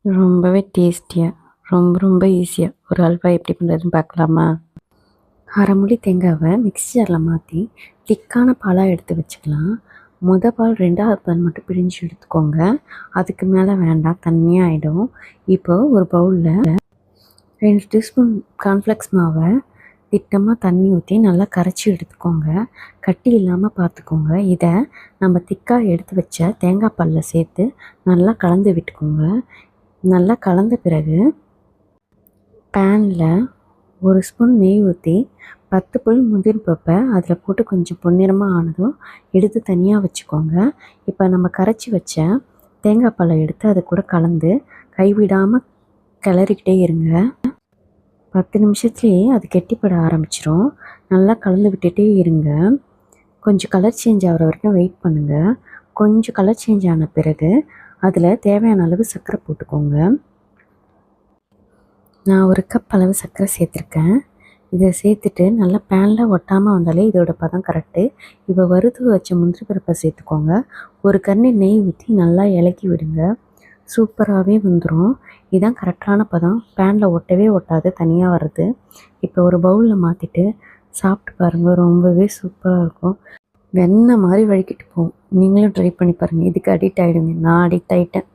ரொம்பவே டேஸ்டியாக ரொம்ப ஈஸியாக ஒரு அல்வா எப்படி பண்ணுறதுன்னு பார்க்கலாமா? அரை மூடி தேங்காவை மிக்ஸி ஜாரில் மாற்றி திக்கான பாலாக எடுத்து வச்சுக்கலாம். பால் 2வது பால் மட்டும் பிழிஞ்சு எடுத்துக்கோங்க. அதுக்கு மேலே வேண்டாம், தண்ணியாக ஆகிடும். இப்போ ஒரு பவுலில் 2 டீஸ்பூன் கார்ன்ஃப்ளெக்ஸ் மாவை திட்டமாக தண்ணி ஊற்றி நல்லா கரைச்சி எடுத்துக்கோங்க. கட்டி இல்லாமல் பார்த்துக்கோங்க. இதை நம்ம திக்காக எடுத்து வச்ச தேங்காய் பாலில் சேர்த்து நல்லா கலந்து விட்டுக்கோங்க. நல்லா கலந்த பிறகு பேனில் 1 ஸ்பூன் நெய் ஊற்றி 10 பல் முந்திரி பருப்பை அதில் போட்டு கொஞ்சம் பொன்னிறமாக ஆனதும் எடுத்து தனியாக வச்சுக்கோங்க. இப்போ நம்ம கரைச்சி வச்ச தேங்காய் பாலை எடுத்து அது கூட கலந்து கைவிடாமல் கிளறிக்கிட்டே இருங்க. 10 நிமிஷத்துலேயே அது கெட்டிப்பட ஆரம்பிச்சிரும். நல்லா கலந்து விட்டுட்டே இருங்க. கொஞ்சம் கலர் சேஞ்ச் ஆகிற வரைக்கும் வெயிட் பண்ணுங்கள். கொஞ்சம் கலர் சேஞ்ச் ஆன பிறகு அதில் தேவையான அளவு சர்க்கரை போட்டுக்கோங்க. நான் 1 கப் அளவு சர்க்கரை சேர்த்துருக்கேன். இதை சேர்த்துட்டு நல்லா பேனில் ஒட்டாமல் வந்தாலே இதோட பதம் கரெக்டு. இப்போ வறுத்து வச்ச முந்திரி பருப்பை சேர்த்துக்கோங்க. 1 கரண்டி நெய் ஊற்றி நல்லா இலக்கி விடுங்க. சூப்பராகவே வந்துடும். இதுதான் கரெக்டான பதம். பேனில் ஒட்டவே ஒட்டாது, தனியாக வருது. இப்போ ஒரு பவுலில் மாற்றிட்டு சாப்பிட்டு பாருங்கள். ரொம்பவே சூப்பராக இருக்கும். வெண்ணெய் மாதிரி வழுக்கிட்டு போகும். நீங்களும் ட்ரை பண்ணி பாருங்கள். இதுக்கு அடிக்ட் ஆகிடுங்க. நான் அடிக்ட் ஆகிட்டேன்.